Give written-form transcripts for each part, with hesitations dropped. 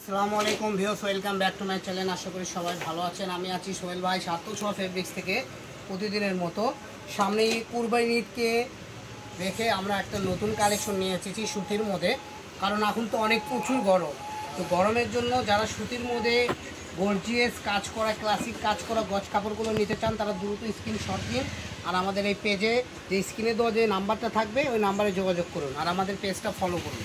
আসসালামু আলাইকুম viewers, welcome back to my channel. আশা করি সবাই ভালো আছেন। আমি আছি সোহেল ভাই সার্থক ফেব্রিক্স থেকে। প্রতিদিনের মতো সামনেই কুরবানি ঈদকে রেখে আমরা একটা নতুন কালেকশন নিয়ে এসেছি সুতির মধ্যে। কারণ এখন তো অনেক প্রচুর গরম, তো গরমের জন্য যারা সুতির মধ্যে গর্জিয়াস কাজ করা, ক্লাসিক কাজ করা গজ কাপড়গুলো নিতে চান তারা দ্রুত স্ক্রিনশট দিন আর আমাদের এই পেজে যে স্ক্রিনে দেওয়া যে নাম্বারটা থাকবে ওই নাম্বারে যোগাযোগ করুন আর আমাদের পেজটা ফলো করুন।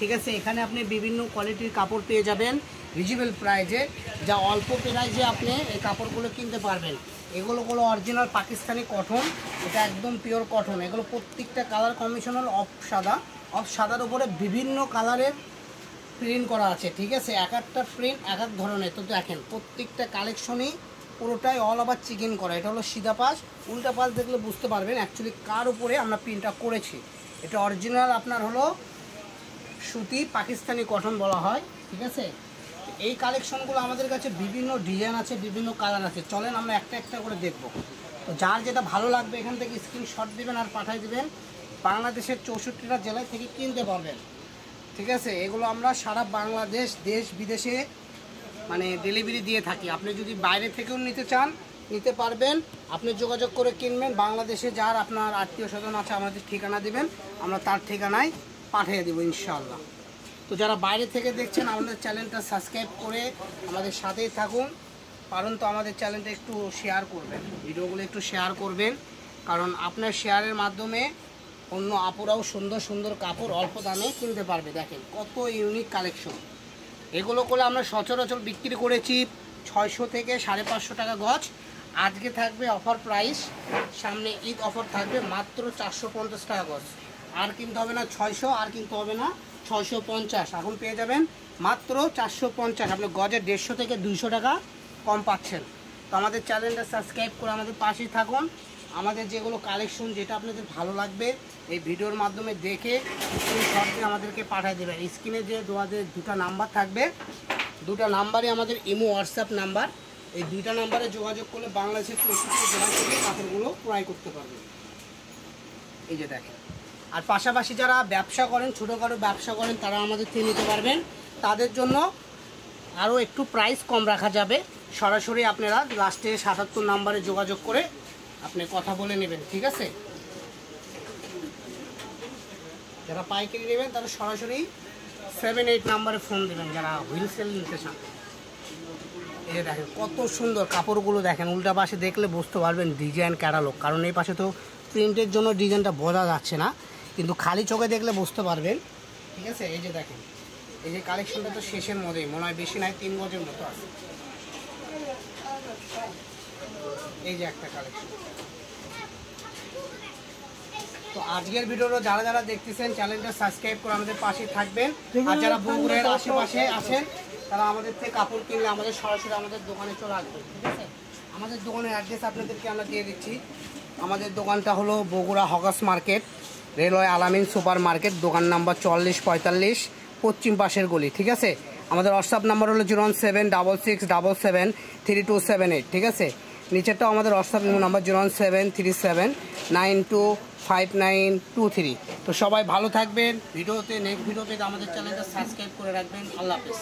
ঠিক আছে, এখানে আপনি বিভিন্ন কোয়ালিটির কাপড় পেয়ে যাবেন রিজনেবল প্রাইজে, যা অল্প প্রাইজে আপনি এই কাপড়গুলো কিনতে পারবেন। এগুলো অরিজিনাল পাকিস্তানি কটন, এটা একদম পিওর কটন। এগুলো প্রত্যেকটা কালার কম্বিনেশনাল অফ সাদার উপরে বিভিন্ন কালারের প্রিন্ট করা আছে। ঠিক আছে, এক একটা প্রিন্ট এক এক ধরনের। তো দেখেন প্রত্যেকটা কালেকশনই পুরোটাই অল ওভার চিকেন করা। এটা হলো সিধা পাশ, উল্টা পাশ দেখলে বুঝতে পারবেন অ্যাকচুয়ালি কার উপরে আমরা প্রিন্টটা করেছি। এটা অরিজিনাল আপনার হলো সুতি পাকিস্তানি কটন বলা হয়। ঠিক আছে, এই কালেকশনগুলো আমাদের কাছে বিভিন্ন ডিজাইন আছে, বিভিন্ন কালার আছে। চলেন আমরা একটা একটা করে দেখব। তো যার যেটা ভালো লাগবে এখান থেকে স্ক্রিনশট দিবেন আর পাঠিয়ে দিবেন। বাংলাদেশের 64টা জেলায় থেকে কিনতে পারবেন। ঠিক আছে, এগুলো আমরা সারা বাংলাদেশ, দেশ বিদেশে মানে ডেলিভারি দিয়ে থাকি। আপনি যদি বাইরে থেকেও নিতে চান নিতে পারবেন, আপনি যোগাযোগ করে কিনবেন। বাংলাদেশে যার আপনার আত্মীয় স্বজন আছে আমাদের ঠিকানা দিবেন, আমরা তার ঠিকানায় পাঠিয়ে দেবো ইনশাআল্লাহ। তো যারা বাইরে থেকে দেখছেন আমাদের চ্যানেলটা সাবস্ক্রাইব করে আমাদের সাথেই থাকুন। কারণ তো আমাদের চ্যানেলটা একটু শেয়ার করবেন, ভিডিওগুলো একটু শেয়ার করবেন, কারণ আপনার শেয়ারের মাধ্যমে অন্য আপুরাও সুন্দর সুন্দর কাপড় অল্প দামে কিনতে পারবে। দেখেন কত ইউনিক কালেকশন। এগুলো করে আমরা সচরাচর বিক্রি করেছি 600 থেকে 550 টাকা গজ। আজকে থাকবে অফার প্রাইস, সামনে ঈদ অফার থাকবে মাত্র 450 টাকা গজ। আর কিনতে হবে না 600, আর কিনতে হবে না 650। এখন পেয়ে যাবেন মাত্র 450। আপনি গজে 150 থেকে 200 টাকা কম পাচ্ছেন। তো আমাদের চ্যানেলটা সাবস্ক্রাইব করে আমাদের পাশেই থাকুন। আমাদের যেগুলো কালেকশন যেটা আপনাদের ভালো লাগবে এই ভিডিওর মাধ্যমে দেখে স্ক্রিনশট দিয়ে আমাদেরকে পাঠিয়ে দেবেন। স্ক্রিনে যে দুটা নাম্বার থাকবে, দুটা নাম্বারে আমাদের ইমো হোয়াটসঅ্যাপ নাম্বার। এই দুইটা নাম্বারে যোগাযোগ করলে বাংলাদেশের 64 জেলা থেকে কাপড়গুলো ক্রয় করতে পারবেন। এই যে দেখেন। আর পাশাপাশি যারা ব্যবসা করেন, ছোটোখাটো ব্যবসা করেন, তারা আমাদের থেকে নিতে পারবেন। তাদের জন্য আরও একটু প্রাইস কম রাখা যাবে। সরাসরি আপনারা লাস্টে 77 নাম্বারে যোগাযোগ করে আপনি কথা বলে নেবেন। ঠিক আছে, যারা পাইকারি নেবেন তারা সরাসরি 78 নাম্বারে ফোন দেবেন যারা হুইলসেল নিতে চান। এই যে দেখেন কত সুন্দর কাপড়গুলো। দেখেন উল্টা পাশে দেখলে বুঝতে পারবেন ডিজাইন ক্যাটালগ, কারণ এই পাশে তো প্রিন্টের জন্য ডিজাইনটা বোঝা যাচ্ছে না, কিন্তু খালি চোখে দেখলে বুঝতে পারবেন। ঠিক আছে, এই যে দেখেন এই যে কালেকশনটা তো শেষের মধ্যেই মনে হয়, বেশি নাই 3 গজের মতো আছে। এই যে একটা কালেকশন। তো আজকের ভিডিওটা যারা যারা দেখতেছেন চ্যানেলটা সাবস্ক্রাইব করে আমাদের পাশে থাকবেন। আর যারা বগুড়ার আশেপাশে আছেন তারা আমাদের থেকে কাপড় কিনলে আমাদের সরাসরি আমাদের দোকানে চলে আসবেন। ঠিক আছে, আমাদের দোকানের অ্যাড্রেস আপনাদেরকে আমরা দিয়ে দিচ্ছি। আমাদের দোকানটা হলো বগুড়া হকার্স মার্কেট, রেলওয়ে আলামিন সুপার মার্কেট, দোকান নাম্বার 4445, পশ্চিম পাশের গলি। ঠিক আছে, আমাদের হোয়াটসঅ্যাপ নাম্বার হলো 01667773278। ঠিক আছে, নিচেরটাও আমাদের হোয়াটসঅ্যাপ নাম্বার 01737925923। তো সবাই ভালো থাকবেন। নেক্সট ভিডিওতে আমাদের চ্যানেলটা সাবস্ক্রাইব করে রাখবেন। আল্লাহ হাফেজ।